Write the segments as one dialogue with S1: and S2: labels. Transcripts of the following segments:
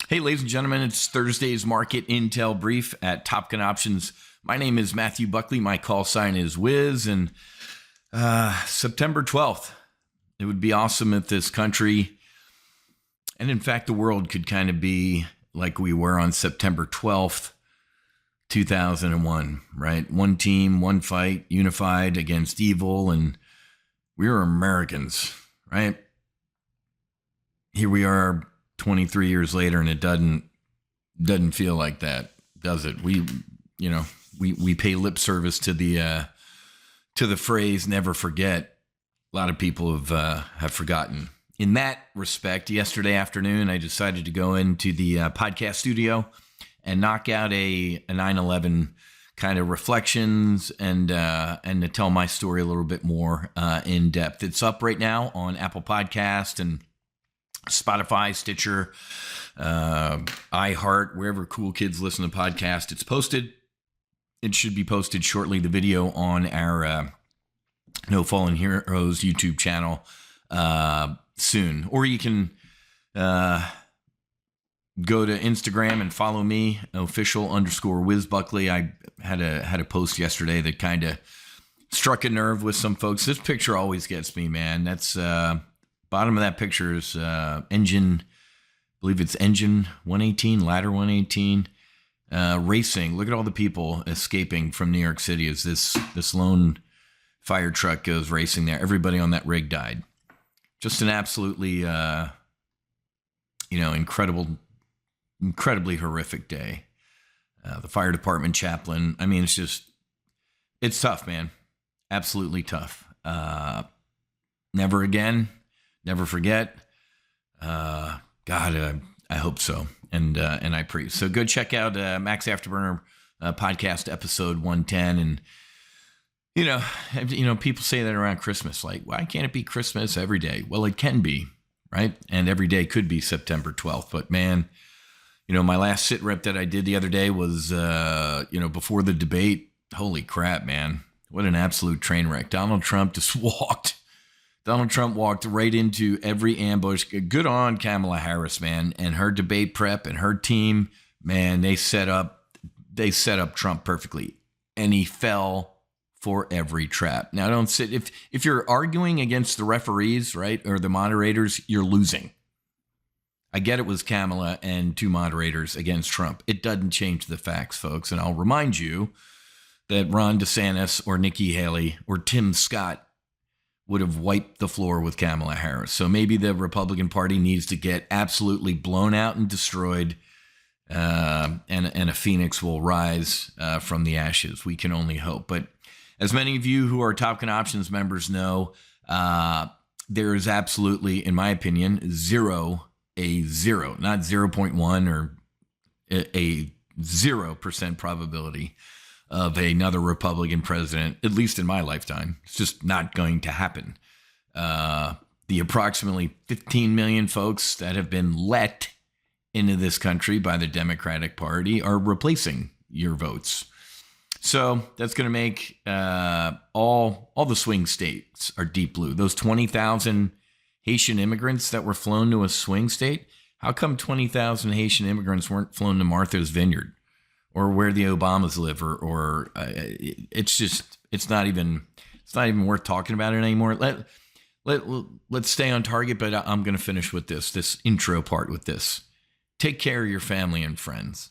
S1: Hey, ladies and gentlemen, it's Thursday's market intel brief at Top Gun Options. My name is Matthew Buckley. My call sign is Wiz. And September 12th, it would be awesome if this country, and in fact, the world could kind of be like we were on September 12th, 2001, right? One team, one fight, unified against evil, and we were Americans, right? Here we are 23 years later, and it doesn't feel like that, does it? We pay lip service to the phrase "never forget." A lot of people have forgotten. In that respect, yesterday afternoon, I decided to go into the podcast studio and knock out a 9/11 kind of reflections and to tell my story a little bit more in depth. It's up right now on Apple Podcast and Spotify, Stitcher, iHeart, wherever cool kids listen to podcasts. It's posted. It should be posted shortly, the video on our No Fallen Heroes YouTube channel soon. Or you can go to Instagram and follow me, official_WizBuckley. I had a post yesterday that kind of struck a nerve with some folks. This picture always gets me, man. That's bottom of that picture is engine, I believe it's engine 118, ladder 118, racing. Look at all the people escaping from New York City as this lone fire truck goes racing there. Everybody on that rig died. Just an absolutely, incredibly horrific day. The fire department chaplain. I mean, it's tough, man. Absolutely tough. Never again. Never forget. God, I hope so. And I pray. So go check out Max Afterburner podcast episode 110. And, people say that around Christmas, like, why can't it be Christmas every day? Well, it can be, right? And every day could be September 12th. But man, my last sit rep that I did the other day was, before the debate. Holy crap, man. What an absolute train wreck. Donald Trump walked right into every ambush. Good on Kamala Harris, man, and her debate prep and her team. Man, they set up Trump perfectly, and he fell for every trap. Now, don't sit if you're arguing against the referees, right, or the moderators, you're losing. I get it was Kamala and two moderators against Trump. It doesn't change the facts, folks. And I'll remind you that Ron DeSantis or Nikki Haley or Tim Scott would have wiped the floor with Kamala Harris. So maybe the Republican Party needs to get absolutely blown out and destroyed, and a phoenix will rise from the ashes. We can only hope. But as many of you who are Top Gun Options members know, there is absolutely, in my opinion, not 0.1 or a 0% probability of another Republican president, at least in my lifetime. It's just not going to happen. The approximately 15 million folks that have been let into this country by the Democratic Party are replacing your votes. So that's going to make all the swing states are deep blue. Those 20,000 Haitian immigrants that were flown to a swing state, how come 20,000 Haitian immigrants weren't flown to Martha's Vineyard? Or where the Obamas live, or it's not even worth talking about it anymore. Let's stay on target, but I'm going to finish with this intro part with this. Take care of your family and friends.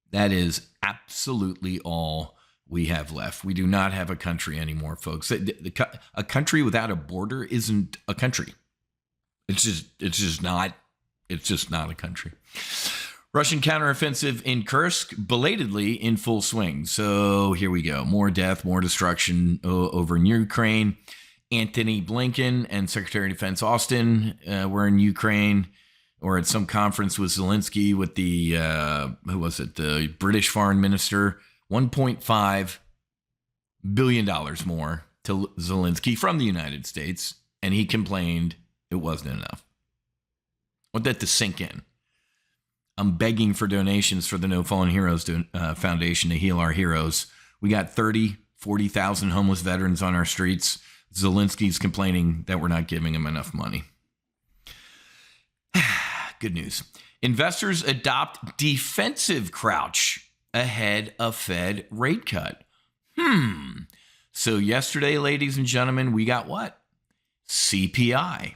S1: That is absolutely all we have left. We do not have a country anymore, folks. A country without a border isn't a country. It's just not a country. Russian counteroffensive in Kursk, belatedly in full swing. So here we go. More death, more destruction over in Ukraine. Antony Blinken and Secretary of Defense Austin were in Ukraine or at some conference with Zelensky with the, the British foreign minister. $1.5 billion more to Zelensky from the United States. And he complained it wasn't enough. I want that to sink in. I'm begging for donations for the No Fallen Heroes Foundation to heal our heroes. We got 40,000 homeless veterans on our streets. Zelensky's complaining that we're not giving him enough money. Good news. Investors adopt defensive crouch ahead of Fed rate cut. So yesterday, ladies and gentlemen, we got what? CPI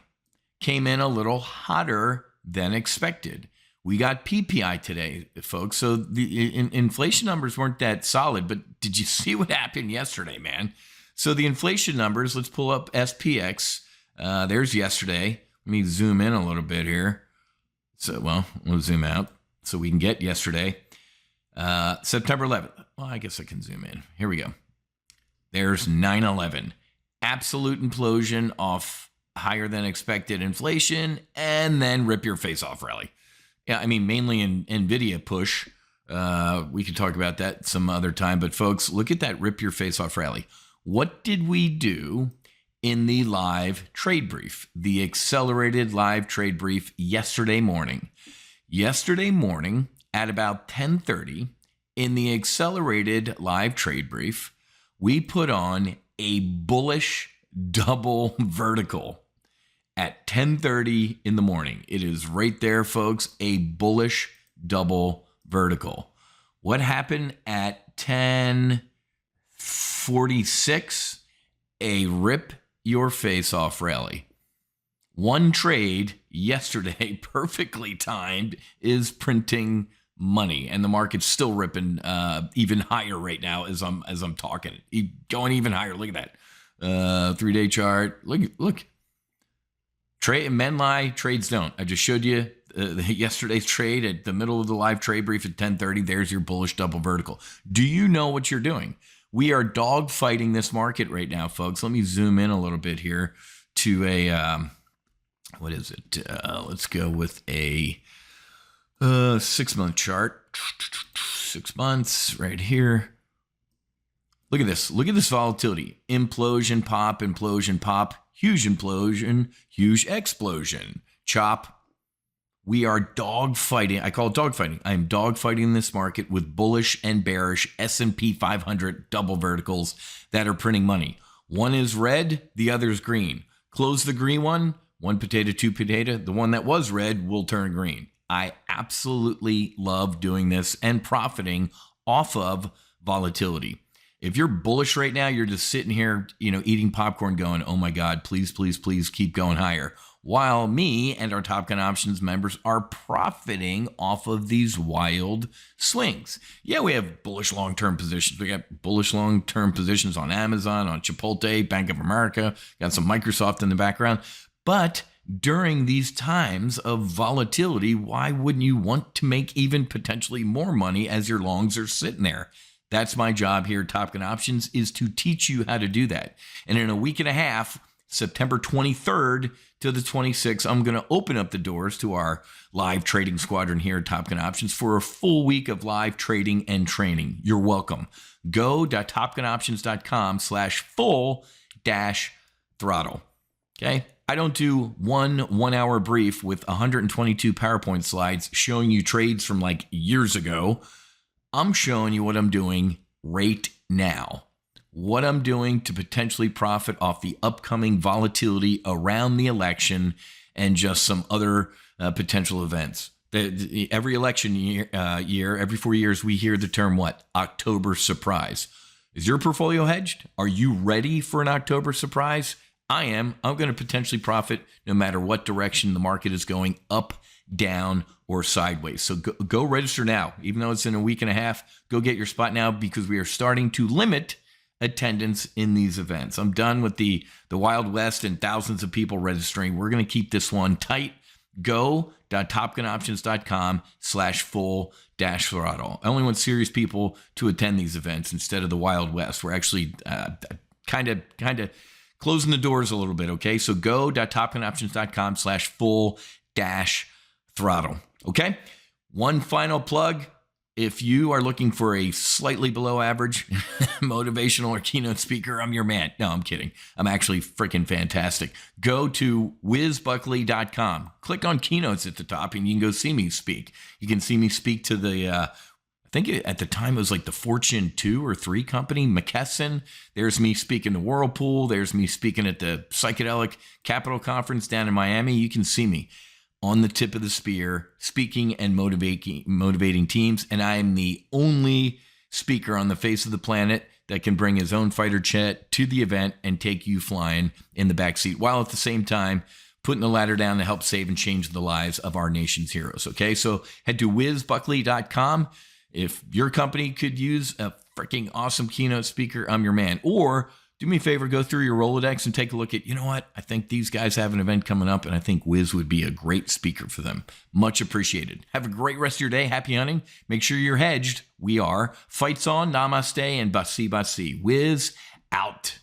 S1: came in a little hotter than expected. We got PPI today, folks. So the inflation numbers weren't that solid, but did you see what happened yesterday, man? So the inflation numbers, let's pull up SPX. There's yesterday. Let me zoom in a little bit here. So, well, we'll zoom out so we can get yesterday. September 11th. Well, I guess I can zoom in. Here we go. There's 9/11. Absolute implosion off higher than expected inflation, and then rip your face off rally. Yeah, I mean, mainly in NVIDIA push. We could talk about that some other time. But folks, look at that rip your face off rally. What did we do in the live trade brief, the accelerated live trade brief yesterday morning? Yesterday morning at about 10:30 in the accelerated live trade brief, we put on a bullish double vertical at 10:30 in the morning. It is right there, folks, a bullish double vertical. What happened at 10:46? A rip your face off rally. One trade yesterday, perfectly timed, is printing money, and the market's still ripping even higher right now as I'm talking. Going even higher. Look at that 3-day chart. Look. Trade men lie, trades don't. I just showed you yesterday's trade at the middle of the live trade brief at 10:30. There's your bullish double vertical. Do you know what you're doing? We are dog fighting this market right now, folks. Let me zoom in a little bit here to a what is it? Let's go with a 6-month chart. 6 months right here. Look at this. Look at this volatility. Implosion, pop, huge implosion, huge explosion. Chop. We are dog fighting. I call it dog fighting. I am dog fighting this market with bullish and bearish S&P 500 double verticals that are printing money. One is red, the other is green. Close the green one potato, two potato. The one that was red will turn green. I absolutely love doing this and profiting off of volatility. If you're bullish right now, you're just sitting here, eating popcorn going, oh my God, please, please, please keep going higher. While me and our Top Gun Options members are profiting off of these wild swings. Yeah, we have bullish long-term positions. We got bullish long-term positions on Amazon, on Chipotle, Bank of America, got some Microsoft in the background. But during these times of volatility, why wouldn't you want to make even potentially more money as your longs are sitting there? That's my job here at Top Gun Options, is to teach you how to do that. And in a week and a half, September 23rd to the 26th, I'm going to open up the doors to our live trading squadron here at Top Gun Options for a full week of live trading and training. You're welcome. Go.topgunoptions.com/full-throttle. Okay? I don't do one hour brief with 122 PowerPoint slides showing you trades from like years ago. I'm showing you what I'm doing right now. What I'm doing to potentially profit off the upcoming volatility around the election and just some other potential events. Every election year, every 4 years, we hear the term what? October surprise. Is your portfolio hedged? Are you ready for an October surprise? I am. I'm going to potentially profit no matter what direction the market is going, up, down, or sideways. So go register now. Even though it's in a week and a half, go get your spot now, because we are starting to limit attendance in these events. I'm done with the Wild West and thousands of people registering. We're going to keep this one tight. Go.topgunoptions.com/full-throttle. I only want serious people to attend these events instead of the Wild West. We're actually kind of closing the doors a little bit, okay? So go.topgunoptions.com/full-throttle, okay? One final plug. If you are looking for a slightly below average motivational or keynote speaker, I'm your man. No, I'm kidding. I'm actually freaking fantastic. Go to wizbuckley.com. Click on keynotes at the top and you can go see me speak. You can see me speak to the, I think at the time it was like the Fortune 2 or 3 company, McKesson. There's me speaking to Whirlpool. There's me speaking at the Psychedelic Capital Conference down in Miami. You can see me. on the tip of the spear, speaking and motivating teams. And I am the only speaker on the face of the planet that can bring his own fighter jet to the event and take you flying in the backseat, while at the same time putting the ladder down to help save and change the lives of our nation's heroes. Okay, so head to whizbuckley.com. If your company could use a freaking awesome keynote speaker, I'm your man. Or do me a favor, go through your Rolodex and take a look at, you know what? I think these guys have an event coming up, and I think Wiz would be a great speaker for them. Much appreciated. Have a great rest of your day. Happy hunting. Make sure you're hedged. We are. Fights on. Namaste and basi basi. Wiz out.